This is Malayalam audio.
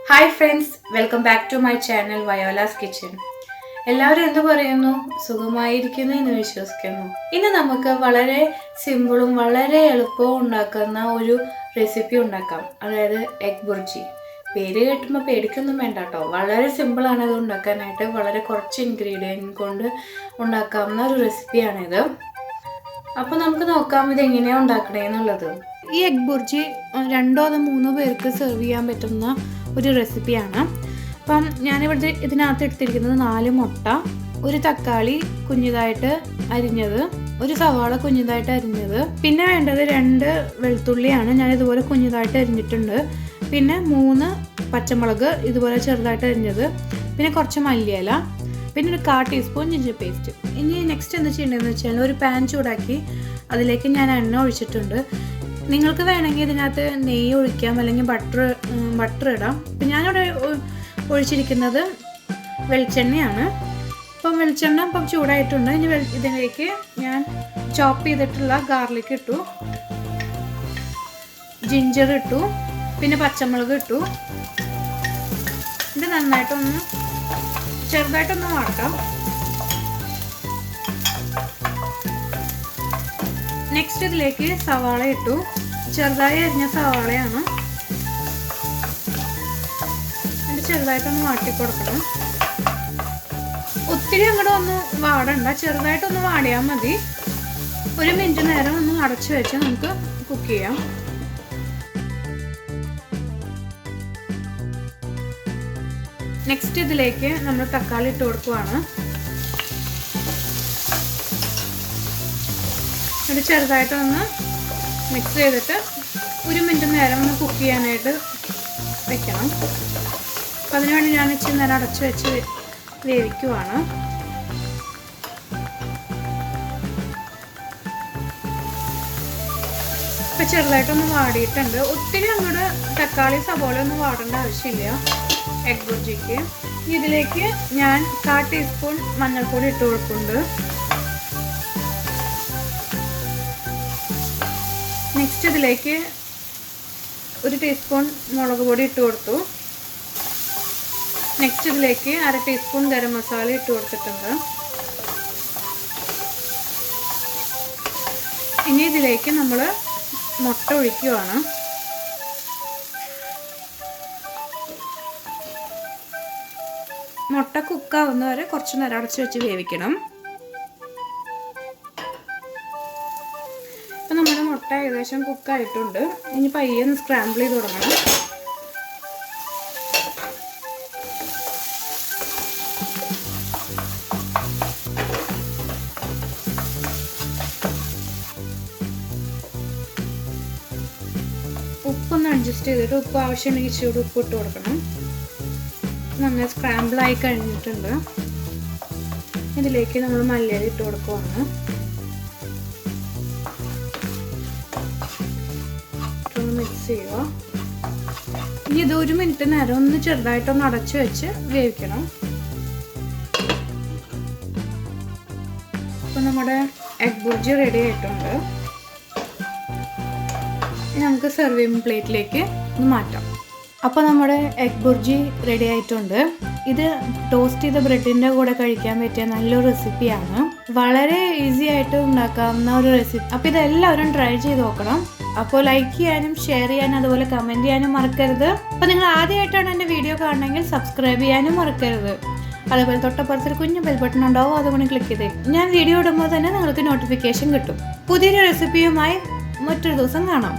Hi friends, welcome back to my channel Vayolas kitchen. എല്ലാവരും എന്തു പറയുന്നു? സുഖമായിരിക്കുന്നു എന്ന് വിശ്വസിക്കുന്നു. ഇന്ന് നമുക്ക് വളരെ സിമ്പിളും വളരെ എളുപ്പവും ഉണ്ടാക്കുന്ന ഒരു റെസിപ്പി ഉണ്ടാക്കാം. അതായത് എഗ് ബുർജി. പേര് കേട്ടുമ്പോൾ പേടിക്കൊന്നും വേണ്ട കേട്ടോ. വളരെ സിമ്പിളാണ് ഇത് ഉണ്ടാക്കാനായിട്ട്. വളരെ കുറച്ച് ഇൻഗ്രീഡിയൻറ്റ് കൊണ്ട് ഉണ്ടാക്കാവുന്ന ഒരു റെസിപ്പിയാണിത്. അപ്പോൾ നമുക്ക് നോക്കാം ഇത് എങ്ങനെയാണ് ഉണ്ടാക്കണേന്നുള്ളത്. ഈ എഗ് ബുർജി 2 or 3 പേർക്ക് സെർവ് ചെയ്യാൻ പറ്റുന്ന ഒരു റെസിപ്പിയാണ്. അപ്പം ഞാനിവിടെ ഇതിനകത്ത് എടുത്തിരിക്കുന്നത് 4 മുട്ട, ഒരു തക്കാളി കുഞ്ഞിതായിട്ട് അരിഞ്ഞത്, ഒരു സവാള കുഞ്ഞിതായിട്ട് അരിഞ്ഞത്, പിന്നെ വേണ്ടത് 2 വെളുത്തുള്ളിയാണ്, ഞാൻ ഇതുപോലെ കുഞ്ഞിതായിട്ട് അരിഞ്ഞിട്ടുണ്ട്, പിന്നെ 3 പച്ചമുളക് ഇതുപോലെ ചെറുതായിട്ട് അരിഞ്ഞത്, പിന്നെ കുറച്ച് മല്ലിയില, പിന്നെ ഒരു 1/4 ടീസ്പൂൺ ജിഞ്ചർ പേസ്റ്റ്. ഇനി നെക്സ്റ്റ് എന്താ ചെയ്യേണ്ടതെന്ന് വെച്ചാൽ ഒരു പാൻ ചൂടാക്കി അതിലേക്ക് ഞാൻ എണ്ണ ഒഴിച്ചിട്ടുണ്ട്. നിങ്ങൾക്ക് വേണമെങ്കിൽ ഇതിനകത്ത് നെയ്യ് ഒഴിക്കാം, അല്ലെങ്കിൽ ബട്ടർ ഇടാം. ഇപ്പം ഞാനിവിടെ ഒഴിച്ചിരിക്കുന്നത് വെളിച്ചെണ്ണയാണ്. അപ്പം വെളിച്ചെണ്ണ ഇപ്പം ചൂടായിട്ടുണ്ട്. ഇനി ഇതിലേക്ക് ഞാൻ ചോപ്പ് ചെയ്തിട്ടുള്ള ഗാർലിക് ഇട്ടു, ജിഞ്ചർ ഇട്ടു, പിന്നെ പച്ചമുളക് ഇട്ടു. ഇത് നന്നായിട്ടൊന്ന് ചെറുതായിട്ടൊന്ന് വാട്ടാം. നെക്സ്റ്റ് ഇതിലേക്ക് സവാള ഇട്ടു, ചെറുതായി അരിഞ്ഞ സവാളയാണ്. ഇത് ചെറുതായിട്ടൊന്ന് വാട്ടി കൊടുക്കണം. ഒത്തിരി അങ്ങോട്ട് ഒന്ന് വാടണ്ട, ചെറുതായിട്ടൊന്ന് വാടിയാൽ മതി. 1 മിനിറ്റ് നേരം ഒന്ന് അടച്ചു വെച്ച് നമുക്ക് കുക്ക് ചെയ്യാം. നെക്സ്റ്റ് ഇതിലേക്ക് നമ്മൾ തക്കാളി ഇട്ട് കൊടുക്കുവാണ്. ഇത് ചെറുതായിട്ടൊന്ന് മിക്സ് ചെയ്തിട്ട് 1 മിനിറ്റ് നേരം ഒന്ന് കുക്ക് ചെയ്യാനായിട്ട് വെക്കണം. അപ്പം അതിനുവേണ്ടി ഞാൻ ഇച്ചിരി നേരം അടച്ചു വെച്ച് വേവിക്കുവാണ്. ഇപ്പം ചെറുതായിട്ടൊന്ന് വാടിയിട്ടുണ്ട്. ഒത്തിരി അങ്ങോട്ട് തക്കാളി സവോള ഒന്നും വാടേണ്ട ആവശ്യമില്ല എഗ് ബുർജിക്ക്. ഇതിലേക്ക് ഞാൻ 1/4 ടീസ്പൂൺ മഞ്ഞൾപ്പൊടി ഇട്ട് കൊടുക്കുന്നുണ്ട്. നെക്സ്റ്റ് ഇതിലേക്ക് 1 ടീസ്പൂൺ മുളക് പൊടി ഇട്ട് കൊടുത്തു. നെക്സ്റ്റ് ഇതിലേക്ക് 1/2 ടീസ്പൂൺ ഗരം മസാല ഇട്ട് കൊടുത്തിട്ടുണ്ട്. ഇനി ഇതിലേക്ക് നമ്മൾ മുട്ട ഒഴിക്കുകയാണ്. മുട്ട കുക്കാവുന്നവരെ കുറച്ച് നേരം അടച്ച് വെച്ച് വേവിക്കണം. അപ്പം നമ്മുടെ മുട്ട ഏകദേശം കുക്കായിട്ടുണ്ട്. ഇനി പയ്യെ ഒന്ന് സ്ക്രാമ്പിൾ ചെയ്ത് തുടങ്ങണം. ഉപ്പൊന്ന് അഡ്ജസ്റ്റ് ചെയ്തിട്ട് ഉപ്പ് ആവശ്യമുണ്ടെങ്കിൽ ഇച്ചിരി ഉപ്പ് ഇട്ട് കൊടുക്കണം. നന്നായി സ്ക്രാമ്പിളായി കഴിഞ്ഞിട്ടുണ്ട്. ഇതിലേക്ക് നമ്മൾ മല്ലിയില ഇട്ട് കൊടുക്കുവാണ്. മിക്സ് ചെയ്യുക. ഇനി ഇത് 1 മിനിറ്റ് നേരം ഒന്ന് ചെറുതായിട്ടൊന്ന് അടച്ചു വെച്ച് വേവിക്കണം. അപ്പോൾ നമ്മുടെ എഗ് ബുർജി റെഡി ആയിട്ടുണ്ട്. ഇനി നമുക്ക് സെർവിങ് പ്ലേറ്റിലേക്ക് ഒന്ന് മാറ്റാം. അപ്പോൾ നമ്മുടെ എഗ് ബുർജി റെഡി ആയിട്ടുണ്ട്. ഇത് ടോസ്റ്റ് ചെയ്ത ബ്രെഡിൻ്റെ കൂടെ കഴിക്കാൻ പറ്റിയ നല്ലൊരു റെസിപ്പിയാണ്. വളരെ ഈസി ആയിട്ട് ഉണ്ടാക്കാവുന്ന ഒരു റെസിപ്പി. അപ്പോൾ ഇതെല്ലാവരും ട്രൈ ചെയ്ത് നോക്കണം. അപ്പോൾ ലൈക്ക് ചെയ്യാനും ഷെയർ ചെയ്യാനും അതുപോലെ കമൻറ്റ് ചെയ്യാനും മറക്കരുത്. അപ്പോൾ നിങ്ങൾ ആദ്യമായിട്ടാണ് എൻ്റെ വീഡിയോ കാണണമെങ്കിൽ സബ്സ്ക്രൈബ് ചെയ്യാനും മറക്കരുത്. അതുപോലെ തൊട്ടപ്പുറത്തൊരു കുഞ്ഞു ബെൽ ബട്ടൺ ഉണ്ടാവും, അതുകൊണ്ട് ക്ലിക്ക് ചെയ്തേക്കും. ഞാൻ വീഡിയോ ഇടുമ്പോൾ തന്നെ നിങ്ങൾക്ക് നോട്ടിഫിക്കേഷൻ കിട്ടും. പുതിയൊരു റെസിപ്പിയുമായി മറ്റൊരു ദിവസം കാണാം.